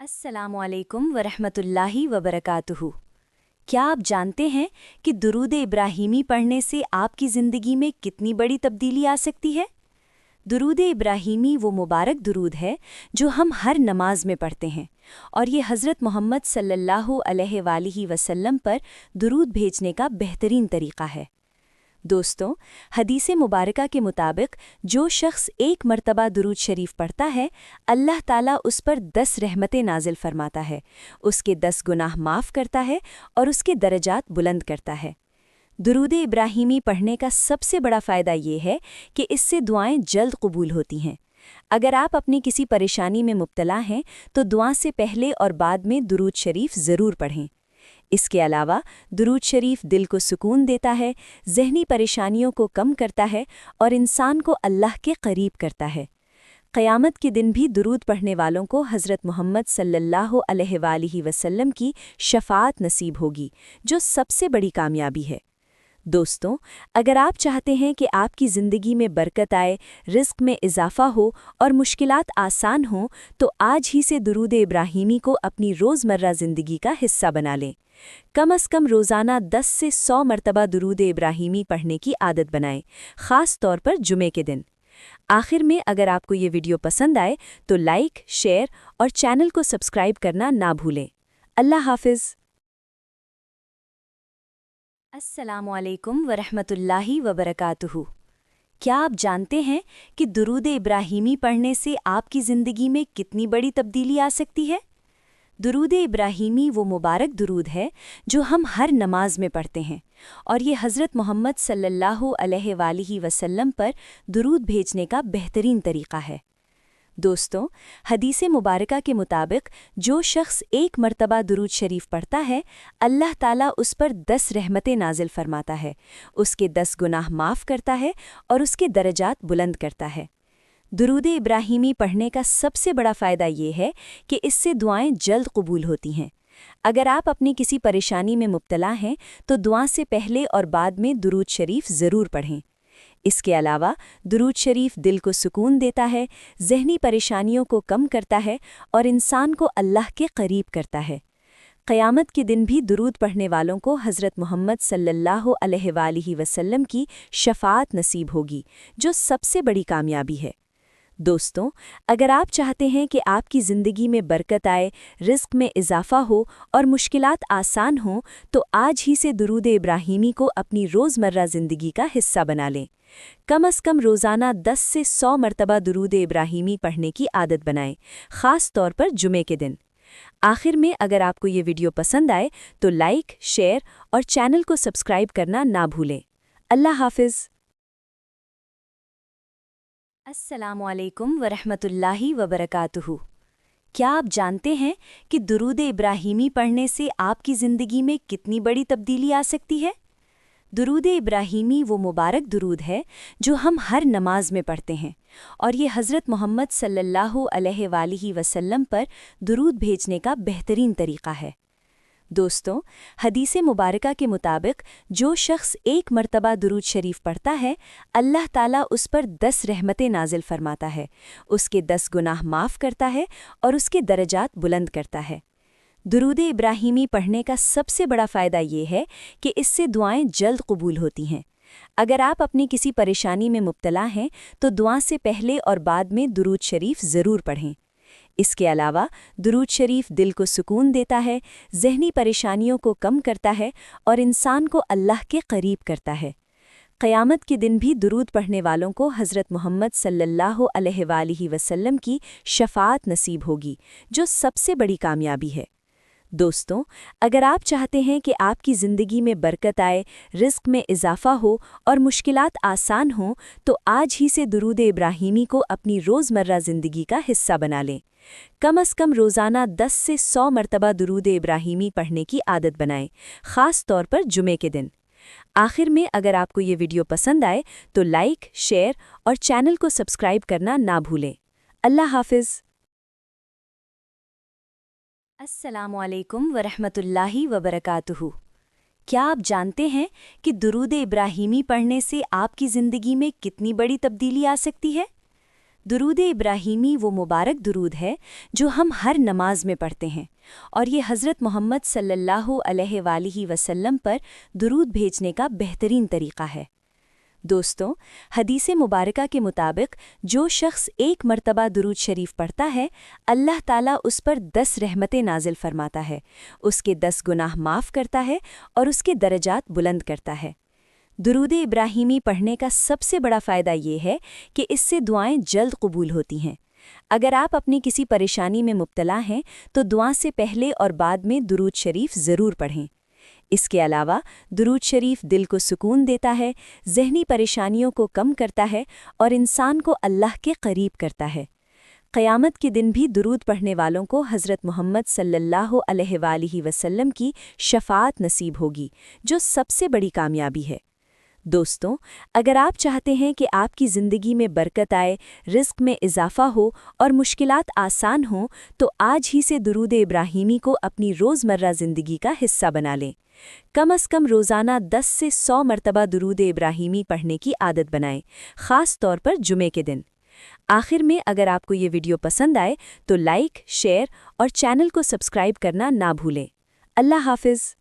अस्सलामु अलैकुम वरहमतुल्लाहि वबरकातुहू। क्या आप जानते हैं कि दुरूद इब्राहीमी पढ़ने से आपकी ज़िंदगी में कितनी बड़ी तब्दीली आ सकती है? दुरूद इब्राहीमी वो मुबारक दुरूद है जो हम हर नमाज में पढ़ते हैं और ये हज़रत मोहम्मद सल्लल्लाहु अलैहि वसल्लम पर दुरूद भेजने का बेहतरीन तरीक़ा है। दोस्तों, हदीस मुबारका के मुताबिक जो शख्स एक मर्तबा दुरूद शरीफ पढ़ता है, अल्लाह ताला उस पर 10 रहमतें नाजिल फरमाता है, उसके 10 गुनाह माफ़ करता है और उसके दरजात बुलंद करता है। दुरूद इब्राहीमी पढ़ने का सबसे बड़ा फ़ायदा ये है कि इससे दुआएं जल्द कबूल होती हैं। अगर आप अपनी किसी परेशानी में मुब्तला हैं तो दुआ से पहले और बाद में दुरूद शरीफ ज़रूर पढ़ें। इसके अलावा दुरूद शरीफ दिल को सुकून देता है, ज़हनी परेशानियों को कम करता है और इंसान को अल्लाह के करीब करता है। क़यामत के दिन भी दुरूद पढ़ने वालों को हज़रत मोहम्मद सल्लल्लाहु अलैहि वसल्लम की शफ़ाअत नसीब होगी, जो सबसे बड़ी कामयाबी है। दोस्तों, अगर आप चाहते हैं कि आपकी ज़िंदगी में बरकत आए, रिज़्क़ में इजाफ़ा हो और मुश्किलात आसान हों, तो आज ही से दुरूद इब्राहीमी को अपनी रोज़मर्रा ज़िंदगी का हिस्सा बना लें। कम अज़ कम रोज़ाना 10 से 100 मरतबा दुरूद इब्राहीमी पढ़ने की आदत बनाएं, ख़ास तौर पर जुमे के दिन। आखिर में, अगर आपको ये वीडियो पसंद आए तो लाइक, शेयर और चैनल को सब्सक्राइब करना ना भूलें। अल्लाह हाफ़िज़। अस्सलामु अलैकुम वरहमतुल्लाहि वबरकातुहू। क्या आप जानते हैं कि दुरूद इब्राहीमी पढ़ने से आपकी ज़िंदगी में कितनी बड़ी तब्दीली आ सकती है? दुरूद इब्राहीमी वो मुबारक दुरूद है जो हम हर नमाज में पढ़ते हैं और ये हज़रत मोहम्मद सल्लल्लाहु अलैहि वसल्लम पर दुरूद भेजने का बेहतरीन तरीक़ा है। दोस्तों, हदीस मुबारका के मुताबिक जो शख्स एक मर्तबा दुरूद शरीफ पढ़ता है, अल्लाह ताला उस पर 10 रहमतें नाजिल फरमाता है, उसके 10 गुनाह माफ़ करता है और उसके दरजात बुलंद करता है। दुरूद इब्राहीमी पढ़ने का सबसे बड़ा फ़ायदा ये है कि इससे दुआएं जल्द कबूल होती हैं। अगर आप अपनी किसी परेशानी में मुब्तला हैं तो दुआ से पहले और बाद में दुरूद शरीफ ज़रूर पढ़ें। इसके अलावा दुरूद शरीफ दिल को सुकून देता है, ज़हनी परेशानियों को कम करता है और इंसान को अल्लाह के करीब करता है। क़यामत के दिन भी दुरूद पढ़ने वालों को हज़रत मोहम्मद सल्लल्लाहु अलैहि वसल्लम की शफ़ाअत नसीब होगी, जो सबसे बड़ी कामयाबी है। दोस्तों, अगर आप चाहते हैं कि आपकी ज़िंदगी में बरकत आए, रिज़्क़ में इजाफ़ा हो और मुश्किलात आसान हों, तो आज ही से दुरूद इब्राहीमी को अपनी रोज़मर्रा ज़िंदगी का हिस्सा बना लें। कम अज़ कम रोज़ाना 10 से 100 मरतबा दुरूद इब्राहीमी पढ़ने की आदत बनाएं, ख़ास तौर पर जुमे के दिन। आखिर में, अगर आपको ये वीडियो पसंद आए तो लाइक, शेयर और चैनल को सब्सक्राइब करना ना भूलें। अल्लाह हाफ़िज़। अस्सलामु अलैकुम वरहमतुल्लाहि वबरकातुहू। क्या आप जानते हैं कि दुरूद इब्राहीमी पढ़ने से आपकी ज़िंदगी में कितनी बड़ी तब्दीली आ सकती है? दुरूद इब्राहीमी वो मुबारक दुरूद है जो हम हर नमाज में पढ़ते हैं और ये हज़रत मोहम्मद सल्लल्लाहु अलैहि वसल्लम पर दुरूद भेजने का बेहतरीन तरीक़ा है। दोस्तों, हदीस मुबारका के मुताबिक जो शख्स एक मर्तबा दुरूद शरीफ पढ़ता है, अल्लाह ताला उस पर 10 रहमतें नाजिल फरमाता है, उसके 10 गुनाह माफ़ करता है और उसके दरजात बुलंद करता है। दुरूद इब्राहीमी पढ़ने का सबसे बड़ा फ़ायदा ये है कि इससे दुआएं जल्द कबूल होती हैं। अगर आप अपनी किसी परेशानी में मुब्तला हैं तो दुआ से पहले और बाद में दुरूद शरीफ ज़रूर पढ़ें। इसके अलावा दुरूद शरीफ दिल को सुकून देता है, ज़हनी परेशानियों को कम करता है और इंसान को अल्लाह के करीब करता है। क़यामत के दिन भी दुरूद पढ़ने वालों को हज़रत मोहम्मद सल्लल्लाहु अलैहि वसल्लम की शफ़ाअत नसीब होगी, जो सबसे बड़ी कामयाबी है। दोस्तों, अगर आप चाहते हैं कि आपकी ज़िंदगी में बरकत आए, रिज़्क़ में इजाफ़ा हो और मुश्किलात आसान हों, तो आज ही से दुरूद इब्राहीमी को अपनी रोज़मर्रा ज़िंदगी का हिस्सा बना लें। कम अज़ कम रोज़ाना 10 से 100 मरतबा दुरूद इब्राहीमी पढ़ने की आदत बनाएं, ख़ास तौर पर जुमे के दिन। आखिर में, अगर आपको ये वीडियो पसंद आए तो लाइक, शेयर और चैनल को सब्सक्राइब करना ना भूलें। अल्लाह हाफ़िज़। अस्सलामु अलैकुम वरहमतुल्लाहि वबरकातुहू। क्या आप जानते हैं कि दुरूद इब्राहीमी पढ़ने से आपकी ज़िंदगी में कितनी बड़ी तब्दीली आ सकती है? درود ابراہیمی وہ مبارک درود ہے جو ہم ہر نماز میں پڑھتے ہیں، اور یہ حضرت محمد صلی اللہ علیہ وآلہ وسلم پر درود بھیجنے کا بہترین طریقہ ہے۔ دوستوں، حدیث مبارکہ کے مطابق جو شخص ایک مرتبہ درود شریف پڑھتا ہے، اللہ تعالیٰ اس پر 10 رحمتیں نازل فرماتا ہے، اس کے 10 گناہ معاف کرتا ہے اور اس کے درجات بلند کرتا ہے۔ درود ابراہیمی پڑھنے کا سب سے بڑا فائدہ یہ ہے کہ اس سے دعائیں جلد قبول ہوتی ہیں۔ اگر آپ اپنی کسی پریشانی میں مبتلا ہیں تو دعا سے پہلے اور بعد میں درود شریف ضرور پڑھیں۔ اس کے علاوہ درود شریف دل کو سکون دیتا ہے، ذہنی پریشانیوں کو کم کرتا ہے اور انسان کو اللہ کے قریب کرتا ہے۔ قیامت کے دن بھی درود پڑھنے والوں کو حضرت محمد صلی اللہ علیہ وآلہ وسلم کی شفاعت نصیب ہوگی، جو سب سے بڑی کامیابی ہے۔ دوستوں، اگر آپ چاہتے ہیں کہ آپ کی زندگی میں برکت آئے، رزق میں اضافہ ہو اور مشکلات آسان ہوں، تو آج ہی سے درود ابراہیمی کو اپنی روزمرہ زندگی کا حصہ بنا لیں۔ کم از کم روزانہ 10 سے 100 مرتبہ درود ابراہیمی پڑھنے کی عادت بنائیں، خاص طور پر جمعے کے دن۔ آخر میں، اگر آپ کو یہ ویڈیو پسند آئے تو لائک، شیئر اور چینل کو سبسکرائب کرنا نہ بھولیں۔ اللہ حافظ۔